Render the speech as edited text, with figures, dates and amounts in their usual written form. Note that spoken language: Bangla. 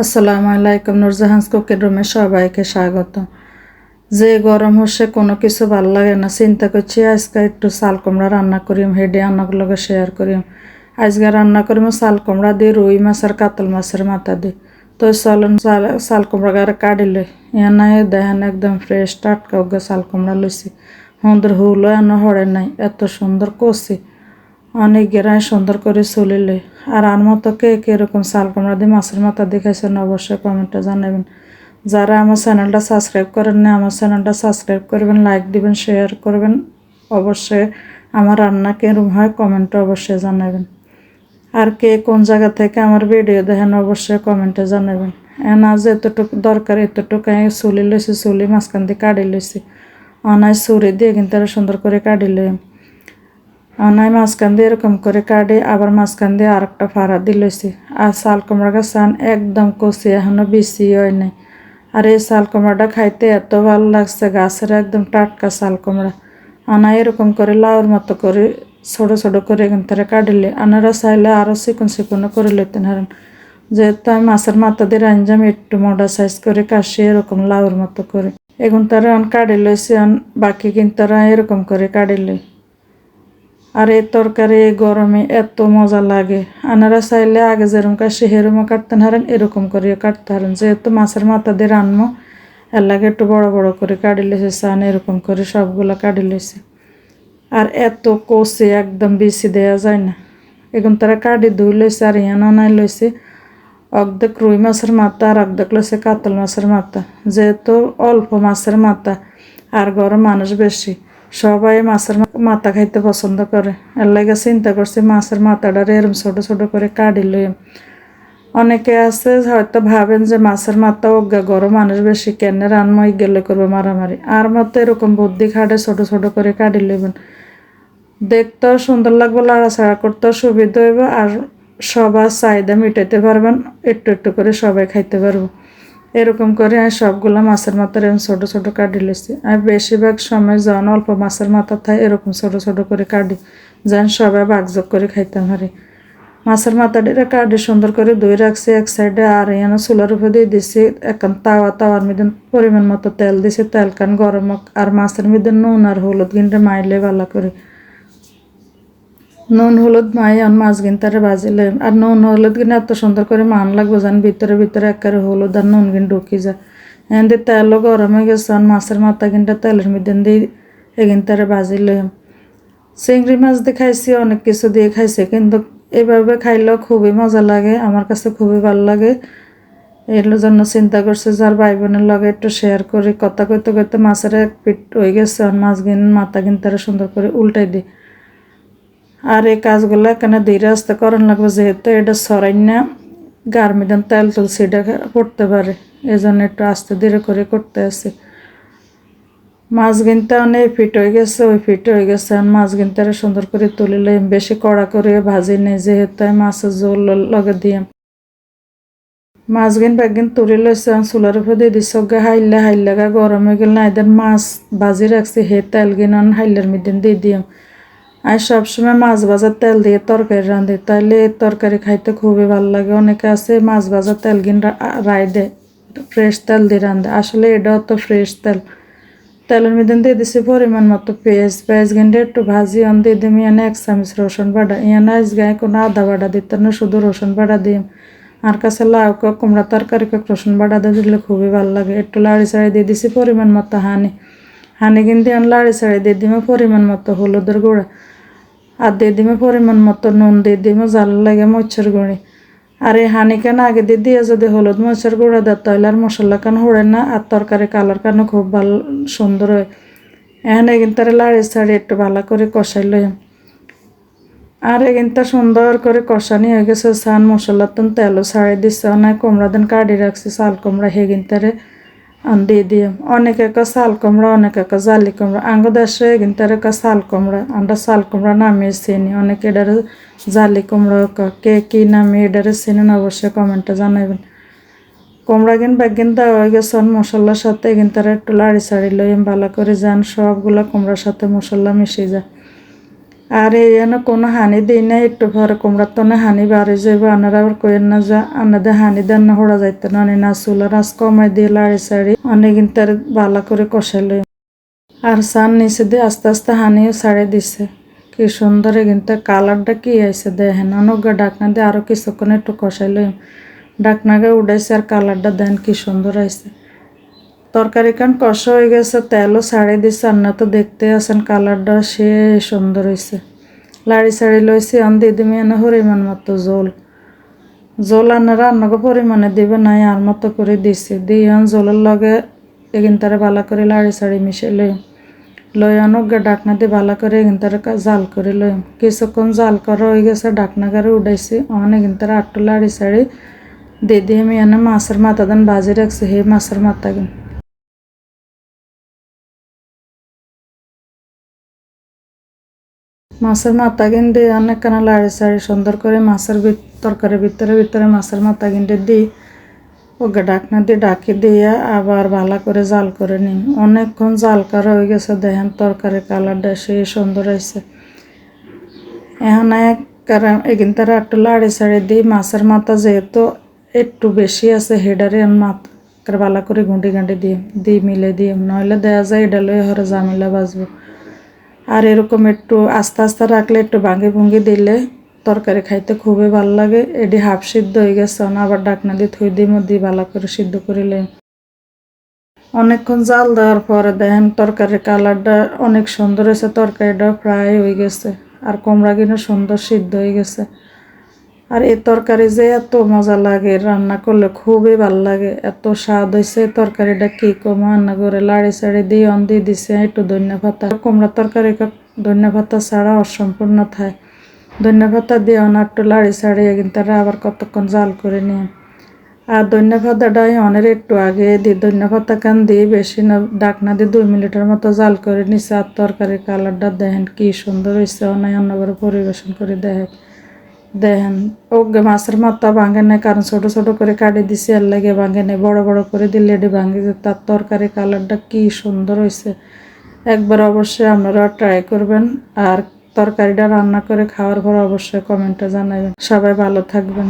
আসসালামু আলাইকুম, নূরজাহান্স কুকিং রুমে সবাইকে স্বাগত। যে গরম হচ্ছে কোনো কিছু ভাল লাগে না, চিন্তা করছি আজকে একটু চাল কুমড়া রান্না করিম, হেডে আপনাগুলোকে শেয়ার করিম। আজকে রান্না করিম চাল কুমড়া দিয়ে রুই মাছ আর কাতল মাছের মাথা দিয়ে। তো চলুন চাল কুমড়া গারে কাটিলে নাই দেখেন একদম ফ্রেশ টাটকা ওগে চাল কুমড়া লইছি। সুন্দর হুলো এনে হরে নাই, এত সুন্দর কষি অনেক গেরায় সুন্দর করে চলিলে। আর মতো কে এরকম চাল কুমড়া দিয়ে মাছের মাথা দিয়ে খাইছেন অবশ্যই কমেন্টে জানাবেন। যারা আমার চ্যানেলটা সাবস্ক্রাইব করেন না আমার চ্যানেলটা সাবস্ক্রাইব করবেন, লাইক দিবেন, শেয়ার করবেন। অবশ্যই আমার রান্না কেরম হয় কমেন্টে অবশ্যই জানাবেন। আর কে কোন জায়গা থেকে আমার ভিডিও দেখেন অবশ্যই কমেন্টে জানাবেন। আজ এতটুকু দরকার এতটুকু চুলি লইছি, চুলি মাঝখান দিয়ে কাটি লইছি। অনায় ছুরি দিয়ে কিন্তু সুন্দর করে কাটি লই। অনায় মাঝখান দিয়ে এরকম করে কাটি আবার মাঝখান দিয়ে আর একটা ফাড়া দিয়ে লইছি। আর চাল কুমড়া চান একদম কষি, এখনো বেশি হয় নাই। আর এই চাল কুমড়াটা খাইতে এত ভালো লাগছে, গাছের একদম টাটকা চাল কুমড়া। আনা এরকম করে লাউর মতো করে ছোটো ছোটো করে কিন্তু কাটিলে আনারা চাইলে আরও চিকন চিকনও করে লইতেন হারেন। যেহেতু আমি মাছের মাথা দিয়ে রাঞ্জাম একটু মোটা সাইজ করে কাশি এরকম লাউর মতো করে এখন তারা কাটি লইছি। বাকি কিন্তু এরকম করে কাটি লই। আর এই তরকারি গরমে এত মজা লাগে। আনারা চাইলে আগে যেরকম কাশি হেরমও কাটতেন হারেন, এরকম করেও কাটতে হারেন। যেহেতু মাছের মাথা দিয়ে রানমো এর লাগে একটু বড় বড় করে কাটি লেছে, চান এরকম করে সবগুলো কাটি লেছে। আর এত কষে একদম বেশি দেওয়া যায় না। এখন তারা কাটি ধুই লইছে আর ইয়ানো নাই লইছে অর্ধেক রুই মাছের মাথা আর অর্ধেক লইছে কাতল মাছের মাথা। যেহেতু অল্প মাছের মাথা আর গরম মানুষ বেশি, সবাই মাছের মাথা খাইতে পছন্দ করে। এর লাগে চিন্তা করছি মাছের মাথাটা এরম ছোট ছোট করে কাটি লই। অনেকে আছে হয়তো ভাবেন যে মাছের মাথা অজ্ঞা গরম মানুষ বেশি কেন রানময় গেলে করবো মারামারি। আর মতো এরকম বুদ্ধি খাটে ছোট ছোট করে কাটি লইবেন, দেখতেও সুন্দর লাগবে, লাড়াছাড়া করতেও সুবিধা হইব আর সবার চাহিদা মিটাইতে পারবেন। একটু একটু করে সবাই খাইতে পারবো। এরকম করে আমি সবগুলো মাছের মাথা এরকম ছোটো ছোটো কাটি লেছি। আমি বেশিরভাগ সময় যখন অল্প মাছের মাথা থাকে এরকম ছোটো ছোটো করে কাটি, যেন সবাই ভাগযোগ করে খাইতে পারি। মাছের মাথাটা কাটি সুন্দর করে ধুয়ে রাখছি এক সাইডে। আর এখানে চুলার উপর দিয়ে দিছি এখন তাওয়ার মধ্যে পরিমাণ মতো তেল দিছি। তেল কান গরম হোক আর মাছের মধ্যে নুন আর হলুদ কিন্তু মাইলে ভালো করে। নুন হলুদ মাই মাছ গিনতারে বাজিলে আর নুন হলুদ কিনে এত সুন্দর করে মান লাগবে যেন ভিতরে ভিতরে একেবারে হলুদ আর নুন কিন ঢুকি যায়। এখান তেলও গরম হয়ে গেছে, মাছের মাথা কিনটা তেলের মধ্যে দিয়ে এগিনতারে বাজিলে। চিংড়ি মাছ দিয়ে খাইছি, অনেক কিছু দিয়ে খাইছি, কিন্তু এভাবে খাইলেও খুবই মজা লাগে, আমার কাছে খুবই ভালো লাগে। এর জন্য চিন্তা করছে যার ভাই বোনের লগে একটু শেয়ার করি। কথা কইতে কইতে মাছের এক পিঠ হয়ে গেছে, মাছ কিন মাথা কিনতারে সুন্দর করে উল্টাই দিই। আর এই কাজগুলো এখানে ধীরে আস্তে করান লাগবে, যেহেতু এটা সরাই না গার মধ্যে তেল তুলছি এটা পড়তে পারে, এই জন্য একটু আস্তে ধীরে করে করতে আছে। মাছ কিনতে অনেক ফিট হয়ে গেছে, ওই ফিট হয়ে গেছে। আর মাছ কিনতে সুন্দর করে তুলিলে বেশি কড়া করে ভাজি নেই, যেহেতু মাছের ঝোল লগে দিয়ে মাছ গিন ব্যাগিন তুলি লইছে। চুলার উপর দিয়ে দিচ্ছ হাইল্লা গরম হয়ে গেল না, এদের মাছ ভাজি রাখছি হে তেল গিন হাইল্লার মধ্যে দিয়ে দিম। আর সবসময় মাছ ভাজার তেল দিয়ে তরকারি রাঁধি, তাইলে তরকারি খাইতে খুবই ভালো লাগে। অনেকে আছে মাছ ভাজার তেল কিন রাই দেয়, ফ্রেশ তেল দিয়ে রাঁধে, আসলে এটাও তো ফ্রেশ তেল। তেলের মধ্যে দিয়ে দিছি পরিমাণ মতো পেঁয়াজ কিনতে একটু ভাজি দিয়ে দিম। ইয়ানে 1 চামচ রসুন বাটা, ইয়ানে গায়ে কোনো আদা বাটা দিতে না, শুধু রসুন বাটা দিম। আর কাছে লাউ কুমড়া তরকারি রসুন বাটা দিয়ে দিলে খুবই ভালো লাগে। একটু লাড়ি চাড়ি দিয়ে দিছি পরিমাণ মতো হানি কিনতে লাড়ি চাড়ি দিয়ে দিমে পরিমাণ মতো হলুদের গুঁড়া আর দিয়ে দিমে পরিমাণ মতো নুন দিয়ে দিমে জাল লাগে মরিচের গুঁড়ি। আর এই হানিকান আগে দিয়ে যদি হলুদ মরিচের গুঁড়া দেয় তাহলে আর মশলা কান হড়ে না, আর তরকারি কালার কানো খুব ভালো সুন্দর হয়। এখানে কিন্তু লাড়ি ছাড়ি একটু ভালো করে কষাই লই। আর কিন্তু সুন্দর করে কষানি হয়ে গেছে, সান মশলা তেলও ছাড়ি দিচ্ছে। অনেক কুমড়া দিন কাটি রাখছি চাল কুমড়া হে কিন্তু দিয়ে দিয়ে অনেকে চাল কুমড়া অনেকে জালি কুমড়া। আঙ্গ দেশে কিন্তু চাল কুমড়া, আমরা চাল কুমড়া নামিয়ে চিনি, অনেকে এটারে জালি কুমড়া কে কি নামিয়ে এটারে চিনেন অবশ্যই কমেন্টে জানাবেন। কুমড়া কিন ব্যাগিন দেওয়া হয়ে গেছে মশলার সাথে, কিন্তু একটু লাড়ি ছাড়ি লই ভালো করে যান সবগুলা কুমড়ার সাথে মশলা মিশে যায়। আর এই কোনো হানি দিই না, একটু পরে কুমড়ার তনে হানি বাড়ি যাইব, আনারা আবার কইেন না যা আনাদের হানি দেন না হড়া যাইতে না না চুলার আঁচ কমাই দিয়ে লাড়ি সাড়ি অনেক তার বালা করে কষাইল। আর সান নিচে দিয়ে আস্তে আস্তে হানিও ছাড়ে দিছে। কি সুন্দর কিন্তু কালারটা কি আইছে দেখেন। অনগা ডাকনা দিয়ে আরো কিছুক্ষণ একটু কষাই লইম, ডাকনাকে উঠাইছে আর কালারটা দেন কি সুন্দর আইছে। তরকারি কান কষা হয়ে গেছে, তেলও ছাড়ে দিছে, আর না তো দেখতে আছেন কালারটা সে সুন্দর হয়েছে। লাড়ি ছাড়ি লইছি, আন দিয়ে দিমি এনে পরিমাণ মতো জল আনারা রান্নাকে পরিমাণে দিবে নাই আর মতো করে দিছি। দিয়ে আন জলের লগে এগিনতারে ভালো করে লাড়ি ছাড়ি মিশে লই আনকে ডাকনা দিয়ে ভালো করে এগিনতারে জাল করে লই। কিছুক্ষণ জাল করা হয়ে গেছে, ডাকনা গাড়ি উঠাইছি। অন এগিনতারে আটটু লাড়ি ছাড়ি দিয়ে আমি এনে মাছের মাথা দেন বাজি রাখছি, সেই মাছের মাথা কিন মাছের মাথা গিন্ডে অনেক কানা লাড়ি সাড়ি সুন্দর করে মাছের তরকারির ভিতরে মাছের মাথা গিন্ডে দিই ওকে ডাকনা দিয়ে ডাকি দিয়ে আবার ভালো করে জাল করে নিই। অনেকক্ষণ জাল করা হয়ে গেছে, দেখেন তরকারি কালারটা সে সুন্দর হয়েছে। এখন এখান তারা একটু লাড়ি ছাড়ি দিই। মাছের মাথা যেহেতু একটু বেশি আছে হেডারে মাথা ভালো করে গুঁটি গাঁটি দিই মিলে দিই, নইলে দেওয়া যায় এটা লয়ে হরে জামিলা বাজবো। আর এরকম একটু আস্তে আস্তে রাখলে একটু ভাঙি ভুঙ্গি দিলে তরকারি খাইতে খুবই ভালো লাগে। এটি হাফ সিদ্ধ হয়ে গেছে, আবার ডাকনা দিয়ে থুই দিয়ে মধ্যে ভালো করে সিদ্ধ করিলে অনেকক্ষণ জাল দেওয়ার পরে দেখেন তরকারির কালারটা অনেক সুন্দর হয়েছে, তরকারিটা প্রায় হয়ে গেছে আর কুমড়া কিনা সুন্দর সিদ্ধ হয়ে গেছে। আর এই তরকারি যে এত মজা লাগে, রান্না করলে খুবই ভালো লাগে, এত স্বাদ হয়েছে তরকারিটা কি কম। রান্না করে লাড়ি চাড়ি দিয়ে অন দিয়ে দিছে একটু ধনিয়া পাতা। কুমড়া তরকারি ধনিয়া পাতা ছাড়া অসম্পূর্ণ থাকে। ধনিয়া পাতা দিয়ে অন একটু লাড়ি ছাড়িয়ে কিন্তু তারা আবার কতক্ষণ জাল করে নিয়ে। আর ধনিয়া পাতাটাই অনেক একটু আগে দিই, ধনিয়া পাতা কান দিয়ে বেশি না ডাকনা দিয়ে 2 মিনিটের মতো জাল করে নিছে। আর তরকারির কালারটা দেখেন কি সুন্দর হয়েছে। অনেক অন্য করে পরিবেশন করে দেখেন ওকে মাছের মাথা ভাঙে নেই, কারণ ছোট ছোট করে কাটি দিছি এর লাগে ভাঙে নেই, বড় বড় করে দিলে এটি ভাঙে যায়। তার তরকারি কালারটা কি সুন্দর হয়েছে। একবার অবশ্যই আপনারা ট্রাই করবেন আর তরকারিটা রান্না করে খাওয়ার পর অবশ্যই কমেন্টে জানাবেন। সবাই ভালো থাকবেন।